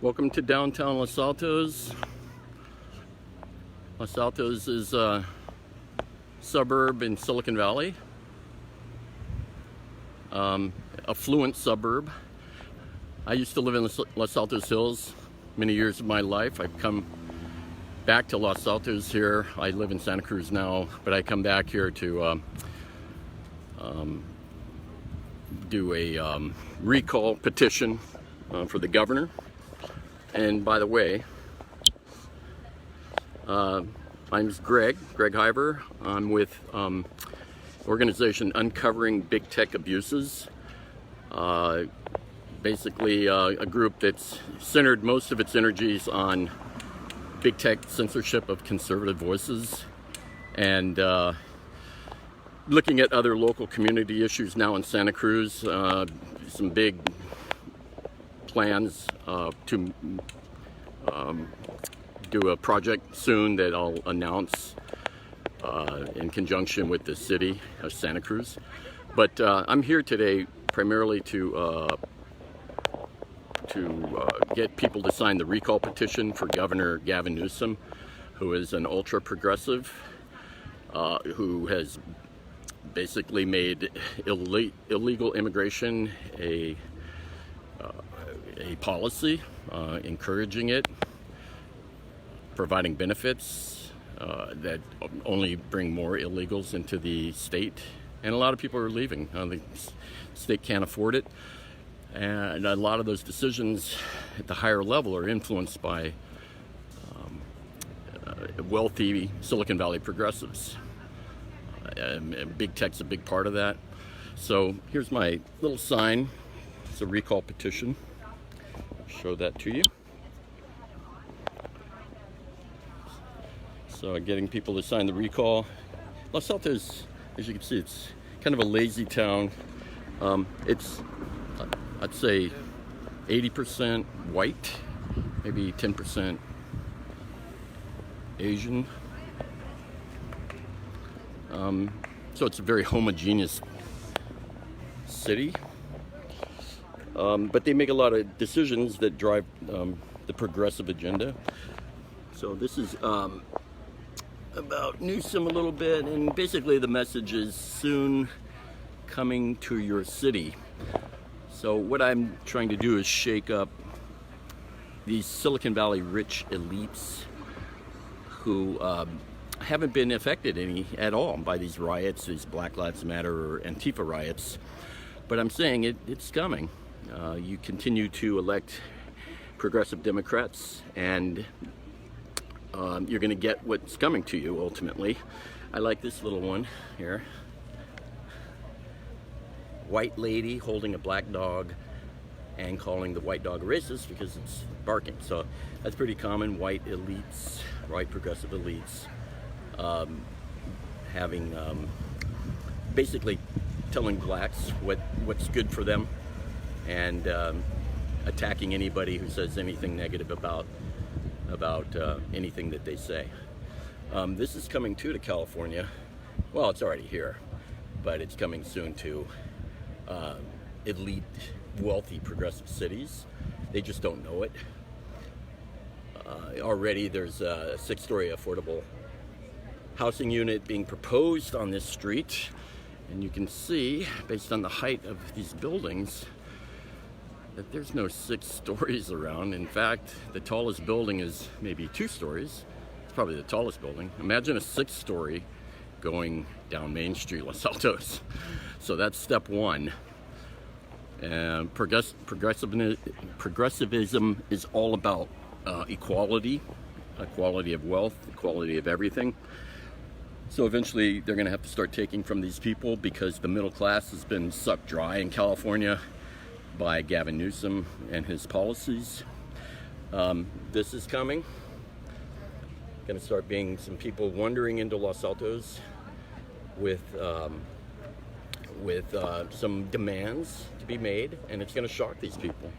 Welcome to downtown Los Altos. Los Altos is a suburb in Silicon Valley, affluent suburb. I used to live in Los Altos Hills many years of my life. I've come back to Los Altos here. I live in Santa Cruz now, but I come back here to do a recall petition for the governor. And by the way, my name is Greg Hiver. I'm with organization Uncovering Big Tech Abuses. Basically a group that's centered most of its energies on big tech censorship of conservative voices and looking at other local community issues now in Santa Cruz. Some big plans to do a project soon that I'll announce in conjunction with the city of Santa Cruz. But I'm here today primarily to get people to sign the recall petition for Governor Gavin Newsom, who is an ultra-progressive, who has basically made illegal immigration a policy, encouraging it, providing benefits that only bring more illegals into the state, and a lot of people are leaving. The state can't afford it, and a lot of those decisions at the higher level are influenced by wealthy Silicon Valley progressives. Big tech's a big part of that. So here's my little sign. It's a recall petition. Show that to you. So getting people to sign the recall. Los Altos, as you can see, it's kind of a lazy town. It's, I'd say, 80% white, maybe 10% Asian. So it's a very homogeneous city. But they make a lot of decisions that drive the progressive agenda. So this is about Newsom a little bit, and basically the message is soon coming to your city. So what I'm trying to do is shake up these Silicon Valley rich elites who haven't been affected any at all by these riots, these Black Lives Matter or Antifa riots. But I'm saying it's coming. You continue to elect progressive Democrats, and you're going to get what's coming to you ultimately. I like this little one here. White lady holding a black dog and calling the white dog racist because it's barking. So that's pretty common. White elites, white progressive elites, having basically telling blacks what's good for them, and attacking anybody who says anything negative about anything that they say. This is coming to California. Well, it's already here, but it's coming soon to elite, wealthy, progressive cities. They just don't know it. Already there's a 6-story affordable housing unit being proposed on this street, and you can see, based on the height of these buildings, that there's no 6 stories around. In fact, the tallest building is maybe 2 stories. It's probably the tallest building. Imagine a 6-story going down Main Street, Los Altos. So that's step one. And progressivism is all about equality of wealth, equality of everything. So eventually they're going to have to start taking from these people, because the middle class has been sucked dry in California by Gavin Newsom and his policies. This is coming. Going to start being some people wandering into Los Altos with some demands to be made, and it's going to shock these people.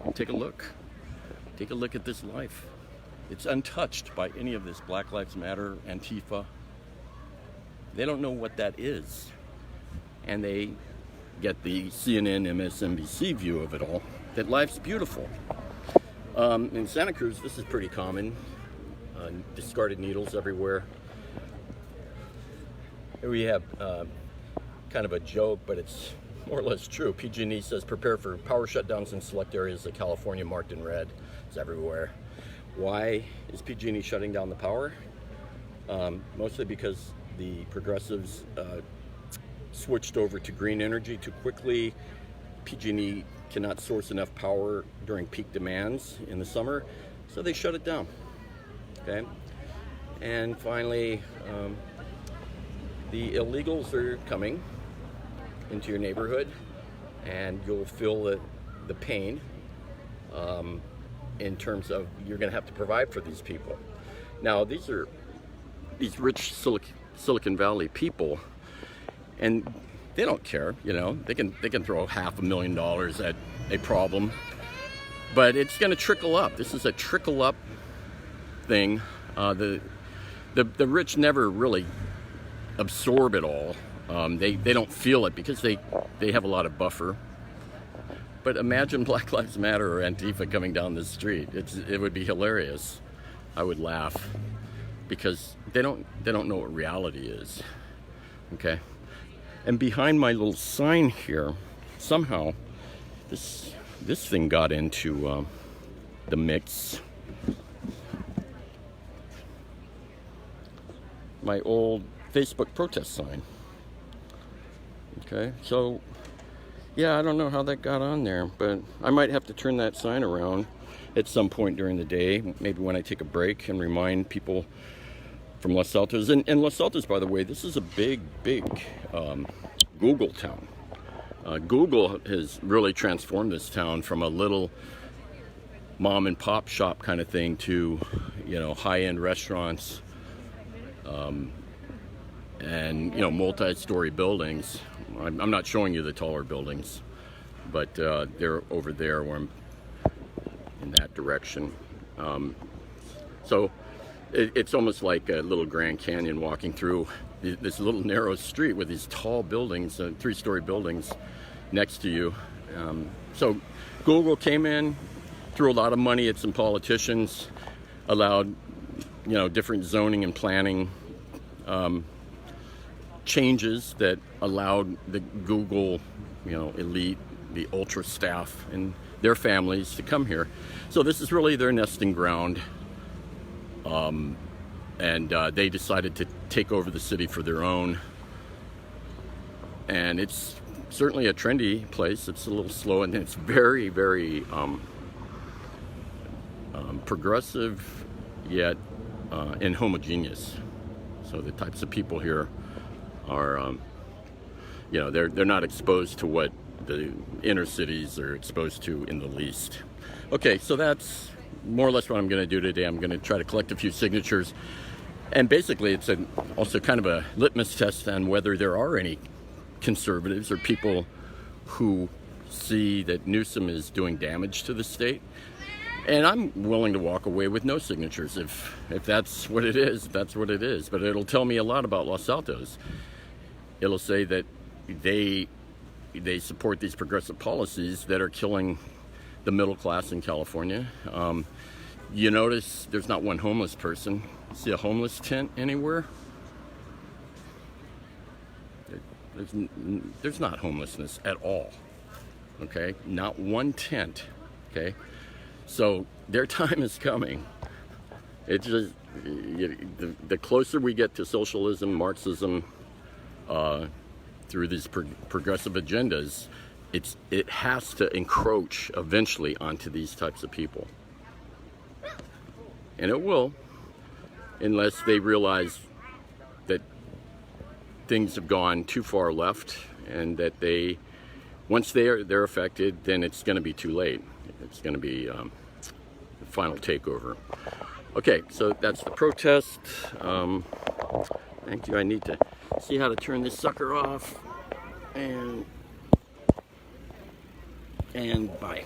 And take a look at this life. It's untouched by any of this Black Lives Matter, Antifa. They don't know what that is, and they get the CNN, MSNBC view of it all, that life's beautiful. In Santa Cruz, this is pretty common. Discarded needles everywhere. Here we have kind of a joke, but it's more or less true. PG&E says prepare for power shutdowns in select areas of California marked in red. It's everywhere. Why is PG&E shutting down the power? Mostly because the progressives switched over to green energy too quickly. PG&E cannot source enough power during peak demands in the summer, so they shut it down. Okay, and finally, the illegals are coming into your neighborhood, and you'll feel the pain in terms of you're going to have to provide for these people. Now, these are these rich Silicon Valley people, and they don't care. You know, they can throw $500,000 at a problem, but it's going to trickle up. This is a trickle up thing. The rich never really absorb it all. They don't feel it because they have a lot of buffer. But imagine Black Lives Matter or Antifa coming down the street. It would be hilarious. I would laugh because they don't know what reality is. Okay, and behind my little sign here, somehow this thing got into the mix. My old Facebook protest sign. Okay, so yeah, I don't know how that got on there, but I might have to turn that sign around at some point during the day, maybe when I take a break and remind people from Los Altos. And Los Altos, by the way, this is a big Google town. Google has really transformed this town from a little mom and pop shop kind of thing to, you know, high-end restaurants, and, you know, multi-story buildings. I'm not showing you the taller buildings, but they're over there where I'm in that direction. So it's almost like a little Grand Canyon walking through this little narrow street with these tall buildings, 3-story buildings next to you. So Google came in, threw a lot of money at some politicians, allowed, you know, different zoning and planning changes that allowed the Google, you know, elite, the ultra staff and their families to come here. So this is really their nesting ground. And they decided to take over the city for their own. And it's certainly a trendy place. It's a little slow, and it's very, very progressive, yet inhomogeneous. So the types of people here are, you know, they're not exposed to what the inner cities are exposed to in the least. Okay, so that's more or less what I'm going to do today. I'm going to try to collect a few signatures, and basically it's also kind of a litmus test on whether there are any conservatives or people who see that Newsom is doing damage to the state. And I'm willing to walk away with no signatures if that's what it is. That's what it is. But it'll tell me a lot about Los Altos. It'll say that they support these progressive policies that are killing the middle class in California. You notice there's not one homeless person. See a homeless tent anywhere? There's not homelessness at all. Okay, not one tent. Okay, so their time is coming. It's just the closer we get to socialism, Marxism, through these progressive agendas, it has to encroach eventually onto these types of people. And it will, unless they realize that things have gone too far left, and that once they're affected, then it's going to be too late. It's going to be the final takeover. Okay, so that's the protest. Thank you. I need to see how to turn this sucker off. And bye.